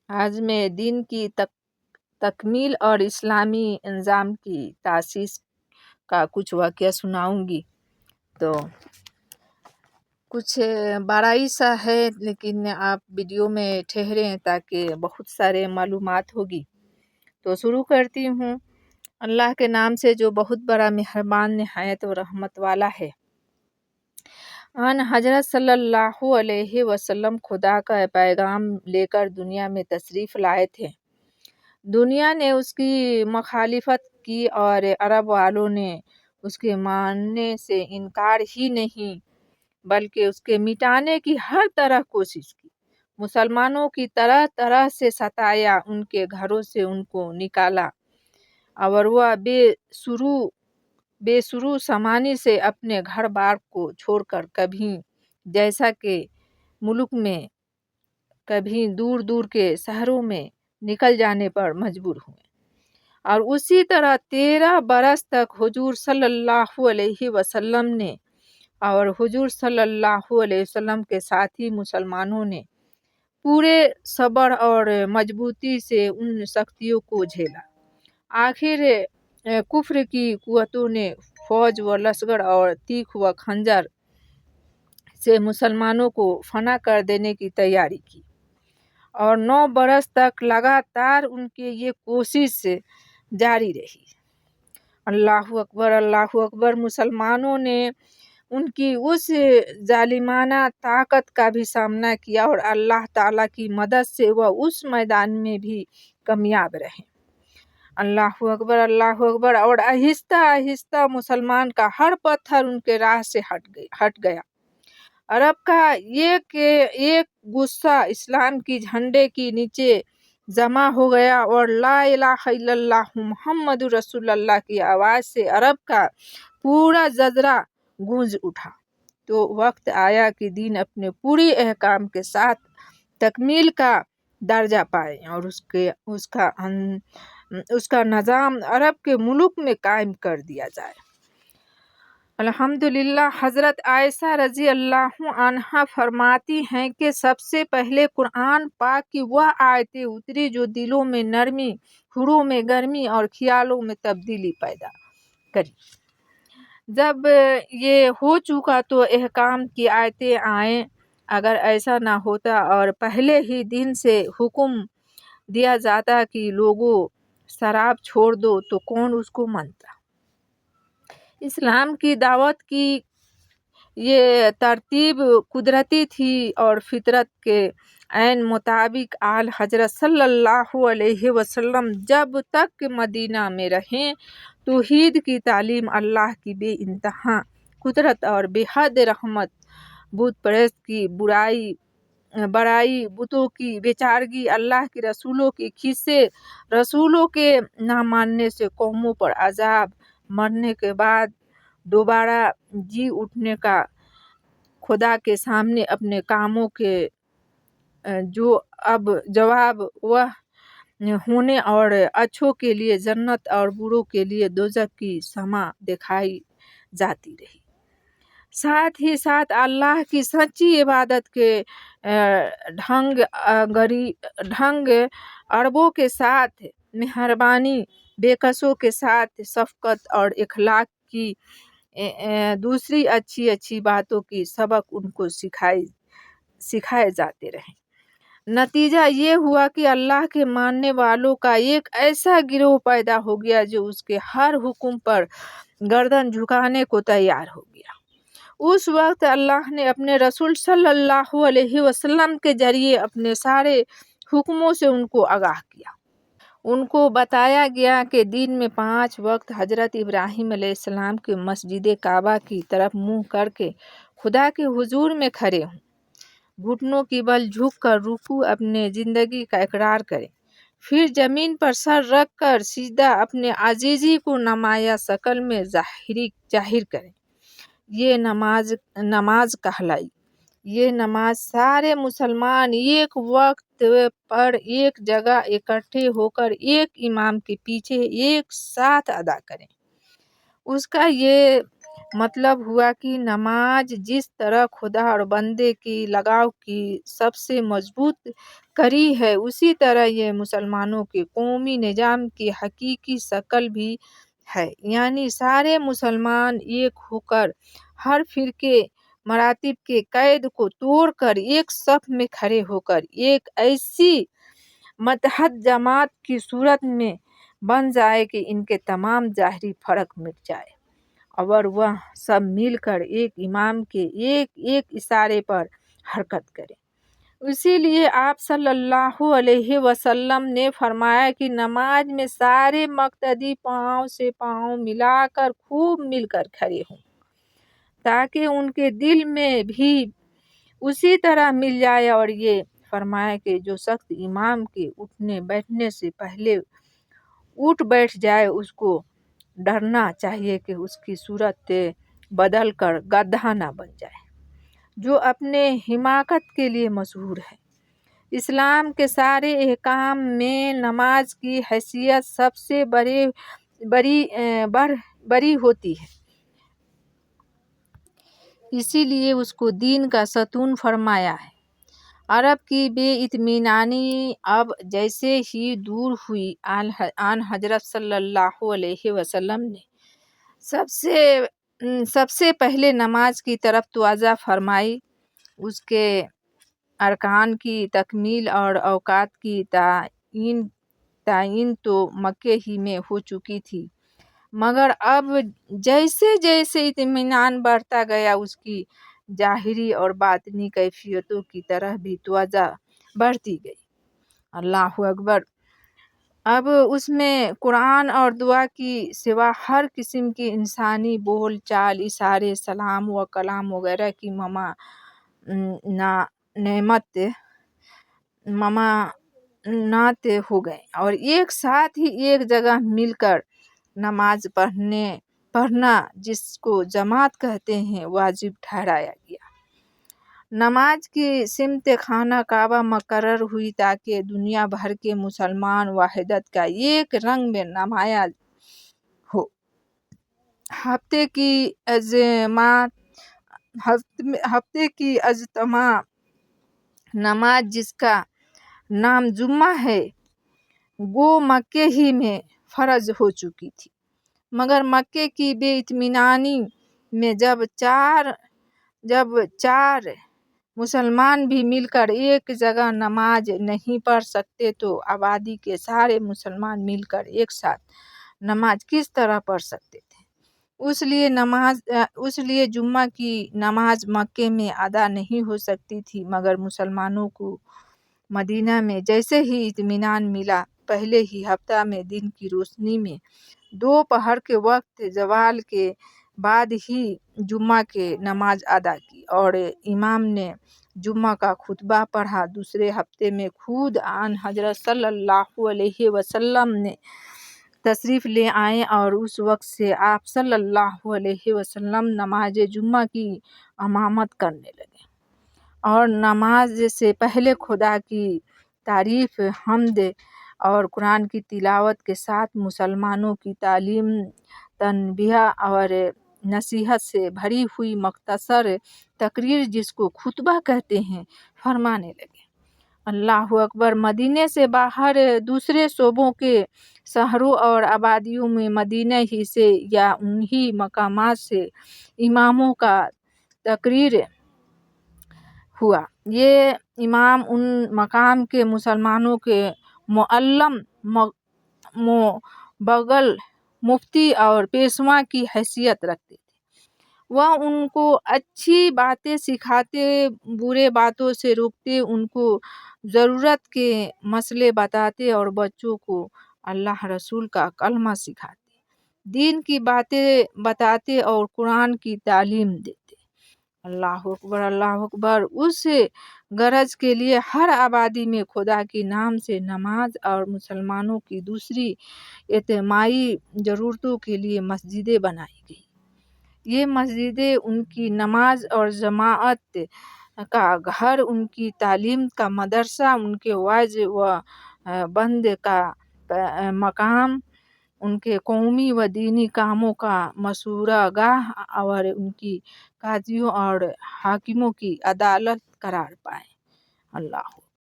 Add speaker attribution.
Speaker 1: آج میں دین کی تکمیل اور اسلامی نظام کی تاسیس کا کچھ واقعہ سناؤں گی۔ تو کچھ بڑائی سا ہے، لیکن آپ ویڈیو میں ٹھہریں تاکہ بہت سارے معلومات ہوگی۔ تو شروع کرتی ہوں۔ اللہ کے نام سے جو بہت بڑا مہربان نہایت و رحمت والا ہے۔ آن حضرت صلی اللہ علیہ وسلم خدا کا پیغام لے کر دنیا میں تشریف لائے تھے۔ دنیا نے اس کی مخالفت کی اور عرب والوں نے اس کے ماننے سے انکار ہی نہیں بلکہ اس کے مٹانے کی ہر طرح کوشش کی۔ مسلمانوں کی طرح طرح سے ستایا، ان کے گھروں سے ان کو نکالا اور وہ بے سرو سامانی سے اپنے گھر بار کو چھوڑ کر کبھی جیسا کہ ملک میں کبھی دور دور کے شہروں میں نکل جانے پر مجبور ہوئے، اور اسی طرح 13 برس تک حضور صلی اللہ علیہ وسلم نے اور حضور صلی اللہ علیہ وسلم کے ساتھی مسلمانوں نے پورے صبر اور مضبوطی سے ان سختیوں کو جھیلا۔ آخر کفر کی قوتوں نے فوج و لشکر اور تیغ و خنجر سے مسلمانوں کو فنا کر دینے کی تیاری کی، اور 9 برس تک لگاتار ان کی یہ کوشش جاری رہی۔ اللہ اکبر، اللہ اکبر۔ مسلمانوں نے ان کی اس ظالمانہ طاقت کا بھی سامنا کیا اور اللہ تعالیٰ کی مدد سے وہ اس میدان میں بھی کامیاب رہے۔ اللہ اکبر، اللہ اکبر۔ اور آہستہ آہستہ مسلمان کا ہر پتھر ان کے راہ سے ہٹ گیا۔ عرب کا ایک غصہ اسلام کی جھنڈے کے نیچے جمع ہو گیا اور لا الہ الا اللہ محمد رسول اللہ کی آواز سے عرب کا پورا زجرہ گونج اٹھا۔ تو وقت آیا کہ دین اپنے پوری احکام کے ساتھ تکمیل کا درجہ پائے اور اس کا نظام عرب کے ملک میں قائم کر دیا جائے۔ الحمدللہ۔ حضرت عائشہ رضی اللہ عنہا فرماتی ہیں کہ سب سے پہلے قرآن پاک کی وہ آیتیں اتری جو دلوں میں نرمی، روحوں میں گرمی اور خیالوں میں تبدیلی پیدا کری۔ جب یہ ہو چکا تو احکام کی آیتیں آئیں۔ اگر ایسا نہ ہوتا اور پہلے ہی دن سے حکم دیا جاتا کہ لوگوں شراب چھوڑ دو تو کون اس کو مانتا۔ اسلام کی دعوت کی یہ ترتیب قدرتی تھی اور فطرت کے عین مطابق آل حضرت صلی اللہ علیہ وسلم جب تک مدینہ میں رہیں توحید کی تعلیم، اللہ کی بے انتہا قدرت اور بے حد رحمت، بت پرست کی بڑائی، بتوں کی بیچارگی، اللہ کے رسولوں کی کھیسے، رسولوں کے نہ ماننے سے قوموں پر عذاب، مرنے کے بعد دوبارہ جی اٹھنے کا، خدا کے سامنے اپنے کاموں کے جو اب جواب وہ ہونے اور اچھوں کے لیے جنت اور بروں کے لیے دوزخ کی سما دکھائی جاتی رہی۔ ساتھ ہی ساتھ اللہ کی سچی عبادت کے ڈھنگ عربوں کے ساتھ مہربانی، بے کسوں کے ساتھ شفقت اور اخلاق کی دوسری اچھی باتوں کی سبق ان کو سکھائے جاتے رہے۔ نتیجہ یہ ہوا کہ اللہ کے ماننے والوں کا ایک ایسا گروہ پیدا ہو گیا جو اس کے ہر حکم پر گردن جھکانے کو تیار ہو گیا۔ اس وقت اللہ نے اپنے رسول صلی اللہ علیہ وسلم کے ذریعے اپنے سارے حکموں سے ان کو آگاہ کیا۔ ان کو بتایا گیا کہ دن میں 5 وقت حضرت ابراہیم علیہ السلام کے مسجد کعبہ کی طرف منہ کر کے خدا کے حضور میں کھڑے ہوں، گھٹنوں کی بل جھک کر رکوع اپنے زندگی کا اقرار کریں، پھر زمین پر سر رکھ کر سجدہ اپنے عاجزی کو نمایاں شکل میں ظاہر کریں۔ یہ نماز کہلائی۔ یہ نماز سارے مسلمان ایک وقت پر ایک جگہ اکٹھے ہو کر ایک امام کے پیچھے ایک ساتھ ادا کریں۔ اس کا یہ مطلب ہوا کہ نماز جس طرح خدا اور بندے کی لگاؤ کی سب سے مضبوط کڑی ہے، اسی طرح یہ مسلمانوں کے قومی نظام کی حقیقی شکل بھی ہے۔ یعنی سارے مسلمان ایک ہو کر ہر فرقے مراتب کے قید کو توڑ کر ایک صف میں کھڑے ہو کر ایک ایسی متحد جماعت کی صورت میں بن جائے کہ ان کے تمام ظاہری فرق مٹ جائے اور وہ سب مل کر ایک امام کے ایک ایک اشارے پر حرکت کریں۔ اسی لیے آپ صلی اللہ علیہ وسلم نے فرمایا کہ نماز میں سارے مقتدی پاؤں سے پاؤں ملا کر خوب مل کر کھڑے ہوں تاکہ ان کے دل میں بھی اسی طرح مل جائے، اور یہ فرمایا کہ جو شخص امام کے اٹھنے بیٹھنے سے پہلے اٹھ بیٹھ جائے اس کو ڈرنا چاہیے کہ اس کی صورت بدل کر گدھا نہ بن جائے، جو اپنے حماقت کے لیے مشہور ہے۔ اسلام کے سارے احکام میں نماز کی حیثیت سب سے بڑی ہوتی ہے، اسی لیے اس کو دین کا ستون فرمایا ہے۔ عرب کی بے اطمینانی اب جیسے ہی دور ہوئی، آن حضرت صلی اللہ علیہ وسلم نے سب سے پہلے نماز کی طرف توجہ فرمائی۔ اس کے ارکان کی تکمیل اور اوقات کی تعیین تو مکے ہی میں ہو چکی تھی، مگر اب جیسے جیسے اطمینان بڑھتا گیا اس کی ظاہری اور باطنی کیفیتوں کی طرف بھی توجہ بڑھتی گئی۔ اللہ اکبر! اب اس میں قرآن اور دعا کی سوا ہر قسم کی انسانی بول چال، اشارے، سلام و کلام وغیرہ کی ممانعت ہو گئیں اور ایک ساتھ ہی ایک جگہ مل کر نماز پڑھنا، جس کو جماعت کہتے ہیں، واجب ٹھہرایا گیا۔ نماز کی سمت خانہ کعبہ مقرر ہوئی تاکہ دنیا بھر کے مسلمان وحدت کا ایک رنگ میں نمایاں ہو۔ ہفتے کی اجتماع نماز جس کا نام جمعہ ہے، گو مکے ہی میں فرض ہو چکی تھی، مگر مکے کی بے اطمینانی میں جب چار مسلمان بھی مل کر ایک جگہ نماز نہیں پڑھ سکتے تو آبادی کے سارے مسلمان مل کر ایک ساتھ نماز کس طرح پڑھ سکتے تھے؟ اس لیے جمعہ کی نماز مکے میں ادا نہیں ہو سکتی تھی، مگر مسلمانوں کو مدینہ میں جیسے ہی اطمینان ملا، پہلے ہی ہفتہ میں دن کی روشنی میں دوپہر کے وقت زوال کے بعد ہی جمعہ کی نماز ادا کی اور امام نے جمعہ کا خطبہ پڑھا۔ دوسرے ہفتے میں خود آن حضرت صلی اللہ علیہ وسلم نے تشریف لے آئے اور اس وقت سے آپ صلی اللہ علیہ وسلم نماز جمعہ کی امامت کرنے لگے اور نماز سے پہلے خدا کی تعریف، حمد اور قرآن کی تلاوت کے ساتھ مسلمانوں کی تعلیم، تنبیہ اور نصیحت سے بھری ہوئی مختصر تقریر، جس کو خطبہ کہتے ہیں، فرمانے لگے۔ اللہ اکبر! مدینے سے باہر دوسرے صوبوں کے شہروں اور آبادیوں میں مدینہ ہی سے یا انہی مقامات سے اماموں کا تقرر ہوا۔ یہ امام ان مقام کے مسلمانوں کے معلم، مبلغ، مفتی اور پیشوا کی حیثیت رکھتے تھے۔ وہ ان کو اچھی باتیں سکھاتے، برے باتوں سے روکتے، ان کو ضرورت کے مسئلے بتاتے اور بچوں کو اللہ رسول کا کلمہ سکھاتے، دین کی باتیں بتاتے اور قرآن کی تعلیم دیتے۔ اللہ اکبر! اللہ اکبر! اس غرض کے لیے ہر آبادی میں خدا کے نام سے نماز اور مسلمانوں کی دوسری اجتماعی ضرورتوں کے لیے مسجدیں بنائی گئیں۔ یہ مسجدیں ان کی نماز اور جماعت کا گھر، ان کی تعلیم کا مدرسہ، ان کے وعظ و بند کا مقام ان کے قومی و دینی کاموں کا مشورہ گاہ اور ان کی قاضیوں اور حاکموں کی عدالت قرار پائیں۔ اللہ